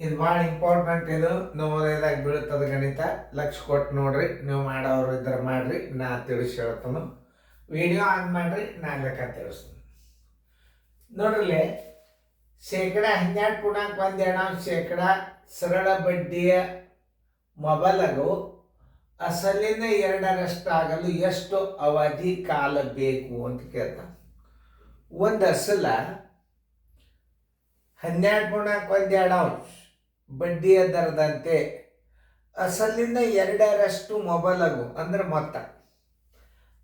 ಇದು ಭಾಳ ಇಂಪಾರ್ಟೆಂಟ್. ಇದು ನವೋದಯದಾಗ ಬೀಳುತ್ತದೆ ಗಣಿತ. ಲಕ್ಷ ಕೊಟ್ಟು ನೋಡ್ರಿ, ನೀವು ಮಾಡೋರು ಇದ್ರೆ ಮಾಡ್ರಿ, ನಾ ತಿಳಿಸಿ ಹೇಳ್ತಾನು. ವಿಡಿಯೋ ಆನ್ ಮಾಡ್ರಿ, ನಾ ಲೆಕ್ಕ ತಿಳಿಸ್ತೀನಿ ನೋಡ್ರಿ. ಶೇಕಡ 12.1 ಶೇಕಡ ಸರಳ ಬಡ್ಡಿಯ ಮೊಬಲಗು ಅಸಲಿನ 2ರಷ್ಟಾಗಲು ಎಷ್ಟು ಅವಧಿ ಕಾಲ ಬೇಕು ಅಂತ ಕೇಳ್ತಾನೆ. ಒಂದು ಅಸಲ 12.1 ಬಡ್ಡಿಯ ದರದಂತೆ ಅಸಲಿನ 2ರಷ್ಟು ಮೊಬಲಗು ಅಂದ್ರೆ ಮೊತ್ತ.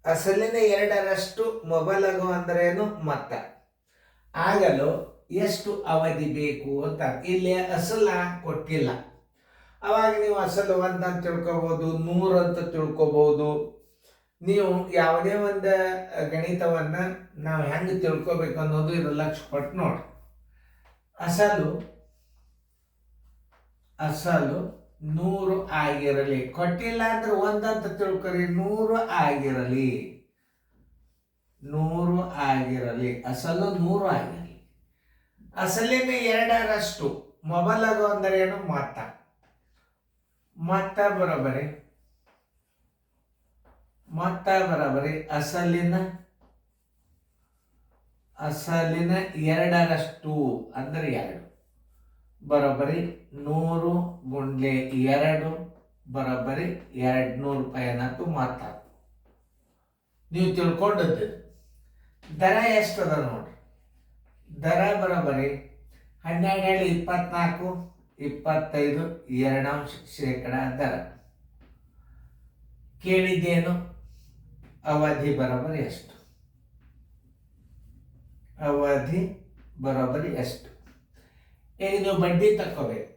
ಅಸಲಿನ 2ರಷ್ಟು ಮೊಬಲಗು ಅಂದ್ರೇನು ಮೊತ್ತ ಆಗಲು ಎಷ್ಟು ಅವಧಿ ಬೇಕು ಅಂತ. ಇಲ್ಲಿ ಅಸಲ ಕೊಟ್ಟಿಲ್ಲ, ಅವಾಗ ನೀವು ಅಸಲು 1 ಅಂತ ತಿಳ್ಕೊಬೋದು, 100 ಅಂತ ತಿಳ್ಕೊಬೋದು. ನೀವು ಯಾವುದೇ ಒಂದು ಗಣಿತವನ್ನು ನಾವು ಹೆಂಗೆ ತಿಳ್ಕೊಬೇಕು ಅನ್ನೋದು ಇದು ಲಕ್ಷ ಕೊಟ್ಟು ನೋಡಿ. ಅಸಲು 100 ಆಗಿರಲಿ, ಕೊಟ್ಟಿಲ್ಲ ಅಂದ್ರೆ 1 ಅಂತ ತಿಳ್ಕೊರಿ. 100 ಆಗಿರಲಿ, 100 ಆಗಿರಲಿ, ಅಸಲು 100 ಆಗಿರಲಿ. ಅಸಲಿನ 2ರಷ್ಟು ಮೊಬಲಗು ಅಂದರೆ ಏನು? ಮೊತ್ತ. ಮೊತ್ತ ಬರೋಬರಿ ಅಸಲಿನ 2ರಷ್ಟು ಅಂದ್ರೆ 2 ಬರೋಬರಿ 100 ಗುಂಡ್ಲೆ 2 ಬರೋಬರಿ 200 ರೂಪಾಯಿ ಅನ್ನತ್ತು ಮೊತ್ತ. ನೀವು ತಿಳ್ಕೊಂಡದ್ದು ದರ ಎಷ್ಟದ ನೋಡ್ರಿ. ದರ ಬರೋಬರಿ 12 24 25 2 ಶೇಕಡ ದರ. ಕೇಳಿದ್ದೇನು? ಅವಧಿ ಬರೋಬರಿ ಎಷ್ಟು? ಅವಧಿ ಬರೋಬರಿ ಎಷ್ಟು? ಈಗ ನೀವು ಬಡ್ಡಿ ತಕ್ಕೋಬೇಕು.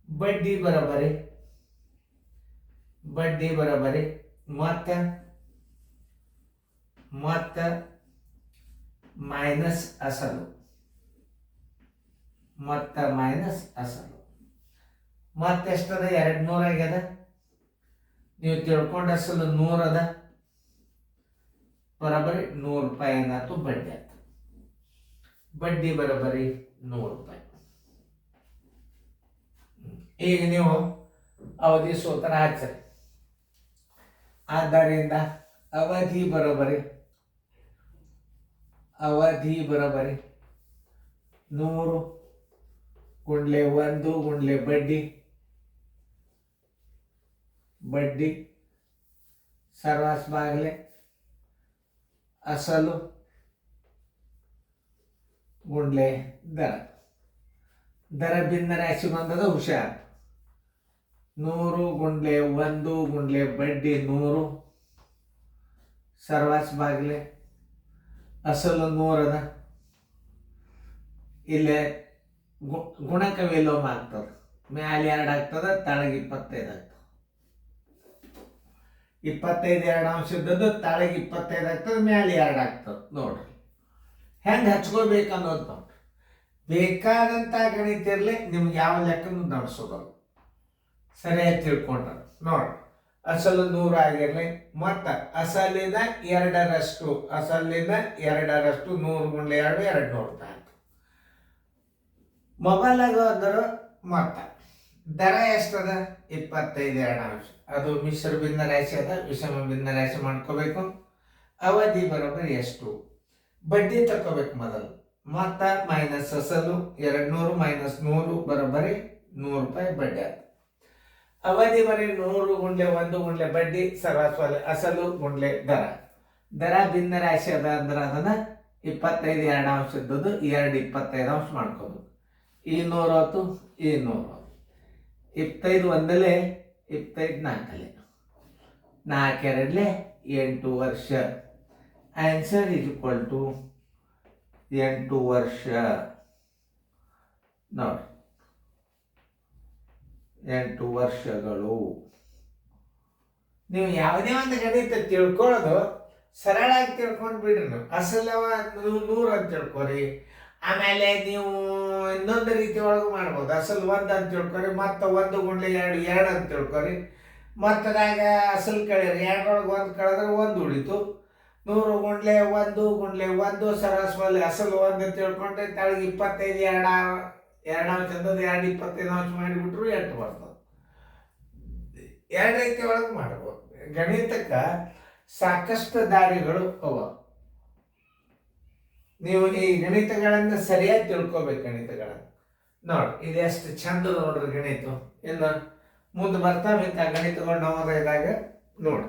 ಬಡ್ಡಿ ಬರೋಬರಿ ಮೊತ್ತ ಮೈನಸ್ ಅಸಲು. ಮೊತ್ತ ಮೈನಸ್ ಅಸಲು. ಮತ್ತೆಷ್ಟದ? 200 ಆಗ್ಯದ. ನೀವು ತಿಳ್ಕೊಂಡ ಅಸಲು 100 ಅದ, ಬರೋಬರಿ 100 ರೂಪಾಯಿ ಏನಾಯ್ತು? ಬಡ್ಡಿ ಆಯ್ತು. ಬಡ್ಡಿ ಬರೋಬರಿ 100 ರೂಪಾಯಿ. ಈಗ ನೀವು ಅವಧಿ ಸೂತ್ರ ಹಚ್ಚರಿ. ಆದ್ದರಿಂದ ಅವಧಿ ಬರೋಬರಿ 100 ಗುಂಡ್ಲೆ 1 ಗುಂಡ್ಲೆ ಬಡ್ಡಿ ಸರ್ವಾಸ್ ಬಾಗ್ಲೆ ಅಸಲು ಗುಂಡ್ಲೆ ದರ ಭಿನ್ನ ರಾಶಿ ಬಂದದ. ಹುಷಾರ್. 100 ಗುಂಡ್ಲೆ 1 ಗುಂಡ್ಲೆ ಬಡ್ಡಿ 100 ಸರ್ವಾಸ್ ಬಾಗ್ಲೆ ಅಸಲು 100 ಅದ. ಇಲ್ಲೇ ಗುಣಕ ವಿಲೋಮ ಆಗ್ತದೆ. ಮ್ಯಾಲೆ 2 ಆಗ್ತದ, ತಳಗೆ 25 ಆಗ್ತದೆ. 25 2 ಅಂಶ ಇದ್ದದ್ದು ತಳಗೆ 25 ಆಗ್ತದೆ, ಮ್ಯಾಲೆ 2 ಆಗ್ತದೆ. ನೋಡ್ರಿ ಹೆಂಗೆ ಹಚ್ಕೋಬೇಕು ಅನ್ನೋದು ನೋಡ್ರಿ. ಬೇಕಾದಂಥ ಗಣಿತ ಇರಲಿ, ನಿಮ್ಗೆ ಯಾವ ಲೆಕ್ಕನೂ ನಡೆಸೋದಲ್ಲ. ಸರಿಯಾಗಿ ತಿಳ್ಕೊಂಡ್ರ ನೋಡ್ರಿ. ಅಸಲು 100 ಆಗಿರಲಿ, ಮೊತ್ತ ಅಸಲಿನ 2ರಷ್ಟು 100 ಗುಂಡ್ಲೆ 2 200 ರೂಪಾಯಿ ಆಯ್ತು. ಮೊಬೈಲಾಗ ಅಂದ್ರೆ ಮೊತ್ತ. ದರ ಎಷ್ಟದ? 25 2 ಅಂಶ. ಅದು ಮಿಶ್ರ ಭಿನ್ನ ರಾಶಿ ಅದ, ವಿಷಮ ಭಿನ್ನ ರಾಶಿ ಮಾಡ್ಕೋಬೇಕು. ಅವಧಿ ಬರೋಬರಿ ಎಷ್ಟು? ಬಡ್ಡಿ ತಕೋಬೇಕು ಮೊದಲು. ಮೊತ್ತ ಮೈನಸ್ ಅಸಲು 200 ಮೈನಸ್ 100 ಬರೋಬರಿ 100 ರೂಪಾಯಿ ಬಡ್ಡಿ ಆಯ್ತು. ಅವಧಿ ಬರೀ 100 ಗುಂಡ್ಲೆ 1 ಗುಂಡ್ಲೆ ಬಡ್ಡಿ ಸರ್ವಾಸ್ವಾಲೆ ಅಸಲು ಗುಂಡ್ಲೆ ದರ ಭಿನ್ನ ರಾಶಿ ಅದ ಅಂದ್ರೆ ಅದನ್ನ 25 2 ಅಂಶ ಇದ್ದದ್ದು 2 25 ಅಂಶ ಮಾಡ್ಕೋದು. ಈ 100 ಆಯ್ತು, ಈ 100 25 ಒಂದಲೇ 25 4 4 8 ವರ್ಷ. ಆನ್ಸರ್ ಇಸ್ ಈಕ್ವಲ್ ಟು 8 ವರ್ಷ. ನೋಡಿ 8 ವರ್ಷಗಳು. ನೀವು ಯಾವುದೇ ಒಂದು ಗಣಿತ ತಿಳ್ಕೊಳ್ಳೋದು ಸರಳಾಗಿ ತಿಳ್ಕೊಂಡು ಬಿಡ್ರಿ. ನೀವು ಅಸಲವ 100 ಅಂತ ತಿಳ್ಕೊರಿ. ಆಮೇಲೆ ನೀವು ಇನ್ನೊಂದು ರೀತಿ ಒಳಗೆ ಮಾಡ್ಬೋದು. ಅಸಲು 1 ಅಂತ ತಿಳ್ಕೊರಿ, ಮತ್ತು 1 ಗುಂಡ್ಲೆ 2 2 ಅಂತ ತಿಳ್ಕೊರಿ. ಮತ್ತದಾಗ ಅಸಲು ಕಳೀರಿ, 2ರೊಳಗೆ 1 ಕಳೆದ್ರೆ 1 ಉಳಿತು. 100 ಗುಂಡ್ಲೆ 1 ಗುಂಡ್ಲೆ 1 ಸರಸ್ವಲ್ಲಿ ಅಸಲು 1 ಅಂತ ತಿಳ್ಕೊಂಡ್ರೆ ತಳಗೆ 25 2 ಎರಡು ಅಂಶ ಅಂತಂದು 2 25 ಮಾಡಿಬಿಟ್ರು 8 ಬರ್ತದೆ. 2 ರೀತಿ ಒಳಗೆ ಮಾಡ್ಬೋದು. ಗಣಿತಕ್ಕೆ ಸಾಕಷ್ಟು ದಾರಿಗಳು ಅವ. ನೀವು ಈ ಗಣಿತಗಳನ್ನು ಸರಿಯಾಗಿ ತಿಳ್ಕೊಬೇಕು. ಗಣಿತಗಳನ್ನು ನೋಡಿ, ಇದು ಎಷ್ಟು ಚಂದ ನೋಡ್ರಿ ಗಣಿತ. ಇನ್ನು ಮುಂದೆ ಬರ್ತಾ ಗಣಿತಗಳು ನವೋದಯದಾಗ ನೋಡಿ.